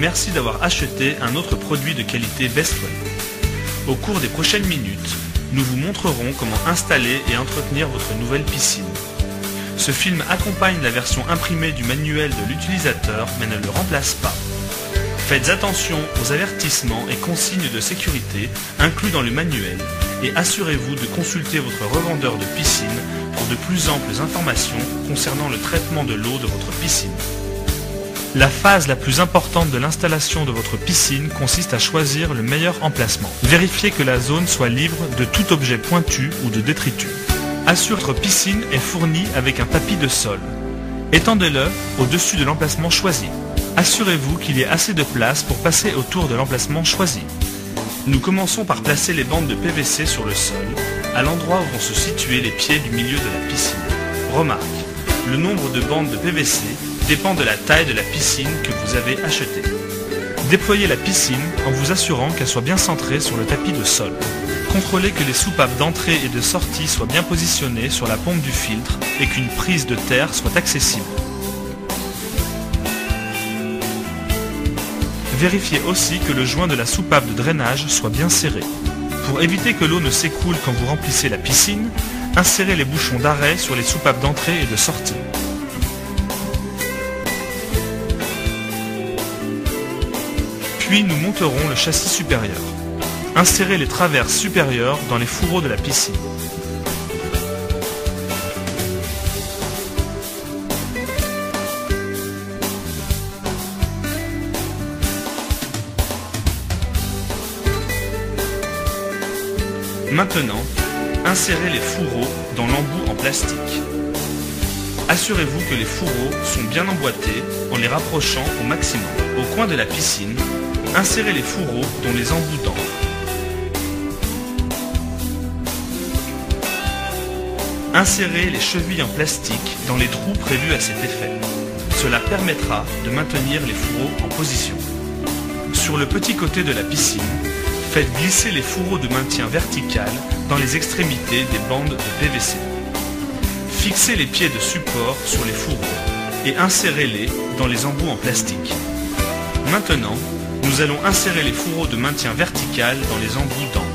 Merci d'avoir acheté un autre produit de qualité Bestway. Au cours des prochaines minutes, nous vous montrerons comment installer et entretenir votre nouvelle piscine. Ce film accompagne la version imprimée du manuel de l'utilisateur mais ne le remplace pas. Faites attention aux avertissements et consignes de sécurité inclus dans le manuel et assurez-vous de consulter votre revendeur de piscine pour de plus amples informations concernant le traitement de l'eau de votre piscine. La phase la plus importante de l'installation de votre piscine consiste à choisir le meilleur emplacement. Vérifiez que la zone soit libre de tout objet pointu ou de détritus. Assurez que votre piscine est fournie avec un tapis de sol. Étendez-le au-dessus de l'emplacement choisi. Assurez-vous qu'il y ait assez de place pour passer autour de l'emplacement choisi. Nous commençons par placer les bandes de PVC sur le sol, à l'endroit où vont se situer les pieds du milieu de la piscine. Remarque, le nombre de bandes de PVC dépend de la taille de la piscine que vous avez achetée. Déployez la piscine en vous assurant qu'elle soit bien centrée sur le tapis de sol. Contrôlez que les soupapes d'entrée et de sortie soient bien positionnées sur la pompe du filtre et qu'une prise de terre soit accessible. Vérifiez aussi que le joint de la soupape de drainage soit bien serré. Pour éviter que l'eau ne s'écoule quand vous remplissez la piscine, insérez les bouchons d'arrêt sur les soupapes d'entrée et de sortie. Puis nous monterons le châssis supérieur. Insérez les traverses supérieures dans les fourreaux de la piscine. Maintenant, insérez les fourreaux dans l'embout en plastique. Assurez-vous que les fourreaux sont bien emboîtés en les rapprochant au maximum. Au coin de la piscine, insérez les fourreaux dans les embouts d'encre. Insérez les chevilles en plastique dans les trous prévus à cet effet. Cela permettra de maintenir les fourreaux en position. Sur le petit côté de la piscine, faites glisser les fourreaux de maintien vertical dans les extrémités des bandes de PVC. Fixez les pieds de support sur les fourreaux et insérez-les dans les embouts en plastique. Maintenant, nous allons insérer les fourreaux de maintien vertical dans les embouts d'encre.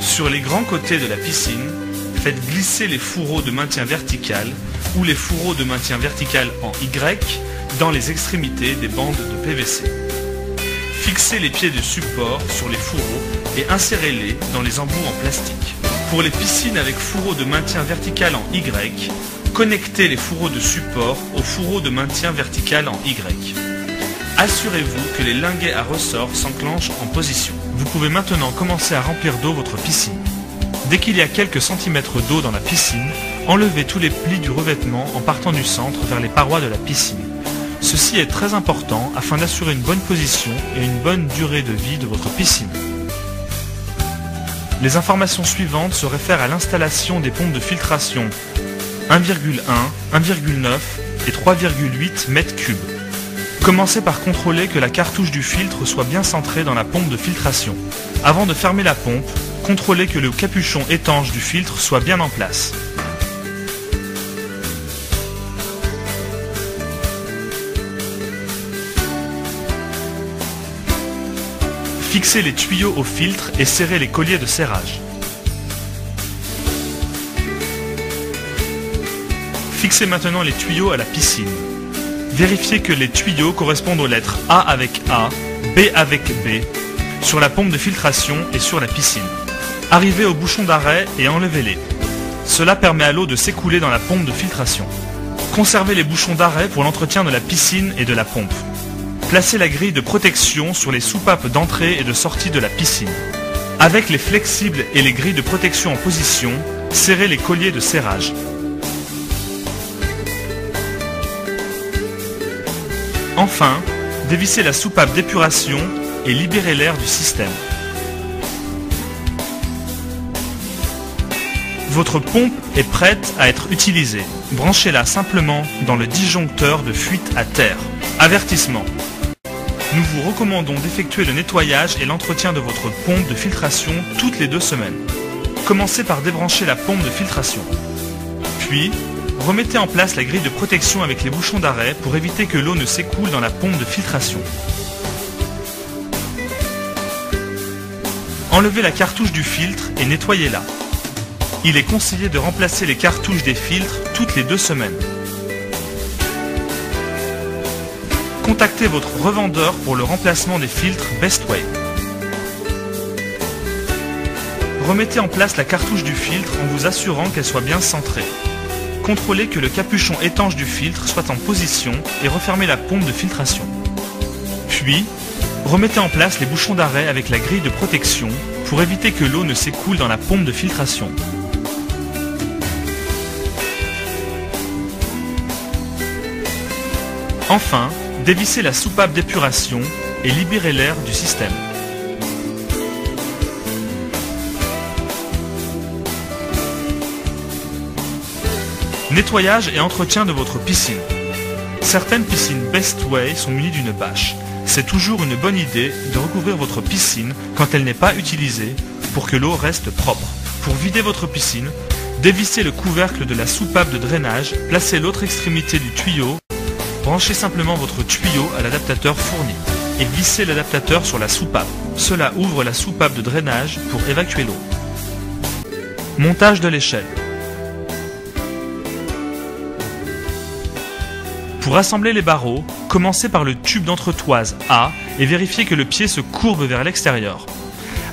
Sur les grands côtés de la piscine, faites glisser les fourreaux de maintien vertical ou les fourreaux de maintien vertical en Y dans les extrémités des bandes de PVC. Fixez les pieds de support sur les fourreaux et insérez-les dans les embouts en plastique. Pour les piscines avec fourreaux de maintien vertical en Y, connectez les fourreaux de support aux fourreaux de maintien vertical en Y. Assurez-vous que les linguets à ressort s'enclenchent en position. Vous pouvez maintenant commencer à remplir d'eau votre piscine. Dès qu'il y a quelques centimètres d'eau dans la piscine, enlevez tous les plis du revêtement en partant du centre vers les parois de la piscine. Ceci est très important afin d'assurer une bonne position et une bonne durée de vie de votre piscine. Les informations suivantes se réfèrent à l'installation des pompes de filtration 1,1, 1,9 et 3,8 m3. Commencez par contrôler que la cartouche du filtre soit bien centrée dans la pompe de filtration. Avant de fermer la pompe, contrôlez que le capuchon étanche du filtre soit bien en place. Fixez les tuyaux au filtre et serrez les colliers de serrage. Fixez maintenant les tuyaux à la piscine. Vérifiez que les tuyaux correspondent aux lettres A avec A, B avec B, sur la pompe de filtration et sur la piscine. Arrivez au bouchon d'arrêt et enlevez-les. Cela permet à l'eau de s'écouler dans la pompe de filtration. Conservez les bouchons d'arrêt pour l'entretien de la piscine et de la pompe. Placez la grille de protection sur les soupapes d'entrée et de sortie de la piscine. Avec les flexibles et les grilles de protection en position, serrez les colliers de serrage. Enfin, dévissez la soupape d'épuration et libérez l'air du système. Votre pompe est prête à être utilisée. Branchez-la simplement dans le disjoncteur de fuite à terre. Avertissement. Nous vous recommandons d'effectuer le nettoyage et l'entretien de votre pompe de filtration toutes les 2 semaines. Commencez par débrancher la pompe de filtration. Puis, Remettez en place la grille de protection avec les bouchons d'arrêt pour éviter que l'eau ne s'écoule dans la pompe de filtration. Enlevez la cartouche du filtre et nettoyez-la. Il est conseillé de remplacer les cartouches des filtres toutes les 2 semaines. Contactez votre revendeur pour le remplacement des filtres Bestway. Remettez en place la cartouche du filtre en vous assurant qu'elle soit bien centrée. Contrôlez que le capuchon étanche du filtre soit en position et refermez la pompe de filtration. Puis, remettez en place les bouchons d'arrêt avec la grille de protection pour éviter que l'eau ne s'écoule dans la pompe de filtration. Enfin, dévissez la soupape d'épuration et libérez l'air du système. Nettoyage et entretien de votre piscine. Certaines piscines Bestway sont munies d'une bâche. C'est toujours une bonne idée de recouvrir votre piscine quand elle n'est pas utilisée pour que l'eau reste propre. Pour vider votre piscine, dévissez le couvercle de la soupape de drainage, placez l'autre extrémité du tuyau, branchez simplement votre tuyau à l'adaptateur fourni et vissez l'adaptateur sur la soupape. Cela ouvre la soupape de drainage pour évacuer l'eau. Montage de l'échelle. Pour assembler les barreaux, commencez par le tube d'entretoise A et vérifiez que le pied se courbe vers l'extérieur.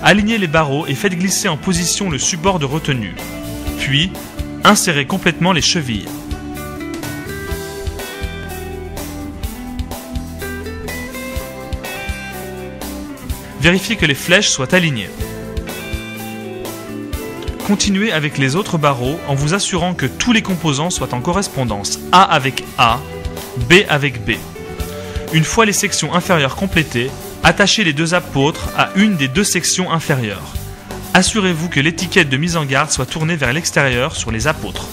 Alignez les barreaux et faites glisser en position le support de retenue. Puis, insérez complètement les chevilles. Vérifiez que les flèches soient alignées. Continuez avec les autres barreaux en vous assurant que tous les composants soient en correspondance A avec A, B avec B. Une fois les sections inférieures complétées, attachez les 2 apôtres à une des 2 sections inférieures. Assurez-vous que l'étiquette de mise en garde soit tournée vers l'extérieur sur les apôtres.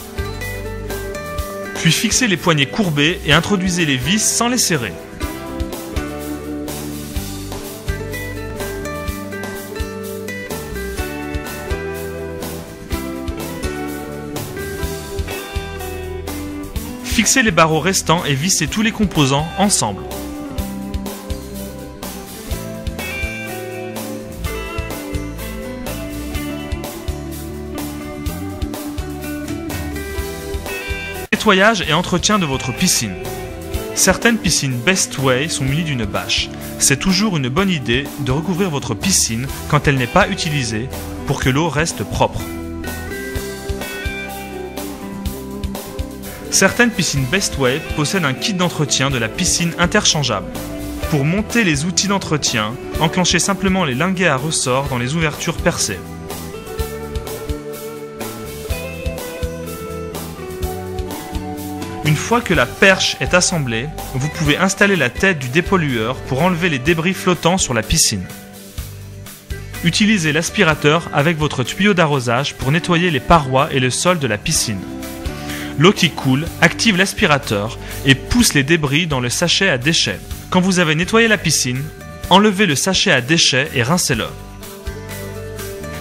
Puis fixez les poignets courbés et introduisez les vis sans les serrer. Fixez les barreaux restants et vissez tous les composants ensemble. Nettoyage et entretien de votre piscine. Certaines piscines Bestway sont munies d'une bâche. C'est toujours une bonne idée de recouvrir votre piscine quand elle n'est pas utilisée pour que l'eau reste propre. Certaines piscines Bestway possèdent un kit d'entretien de la piscine interchangeable. Pour monter les outils d'entretien, enclenchez simplement les linguets à ressort dans les ouvertures percées. Une fois que la perche est assemblée, vous pouvez installer la tête du dépollueur pour enlever les débris flottants sur la piscine. Utilisez l'aspirateur avec votre tuyau d'arrosage pour nettoyer les parois et le sol de la piscine. L'eau qui coule active l'aspirateur et pousse les débris dans le sachet à déchets. Quand vous avez nettoyé la piscine, enlevez le sachet à déchets et rincez-le.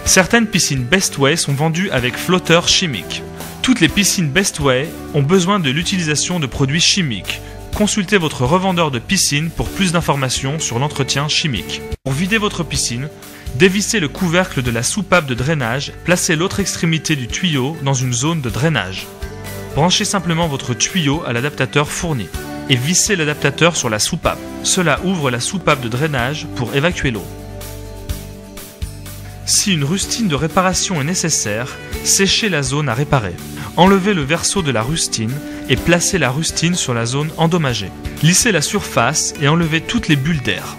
Certaines piscines Bestway sont vendues avec flotteur chimique. Toutes les piscines Bestway ont besoin de l'utilisation de produits chimiques. Consultez votre revendeur de piscine pour plus d'informations sur l'entretien chimique. Pour vider votre piscine, dévissez le couvercle de la soupape de drainage, placez l'autre extrémité du tuyau dans une zone de drainage. Branchez simplement votre tuyau à l'adaptateur fourni et vissez l'adaptateur sur la soupape. Cela ouvre la soupape de drainage pour évacuer l'eau. Si une rustine de réparation est nécessaire, séchez la zone à réparer. Enlevez le verso de la rustine et placez la rustine sur la zone endommagée. Lissez la surface et enlevez toutes les bulles d'air.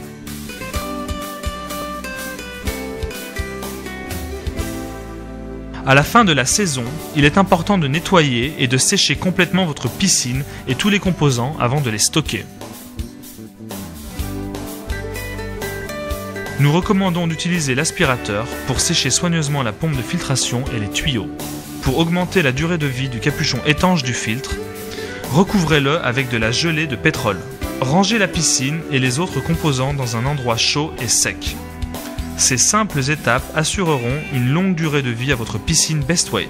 À la fin de la saison, il est important de nettoyer et de sécher complètement votre piscine et tous les composants avant de les stocker. Nous recommandons d'utiliser l'aspirateur pour sécher soigneusement la pompe de filtration et les tuyaux. Pour augmenter la durée de vie du capuchon étanche du filtre, recouvrez-le avec de la gelée de pétrole. Rangez la piscine et les autres composants dans un endroit chaud et sec. Ces simples étapes assureront une longue durée de vie à votre piscine Bestway.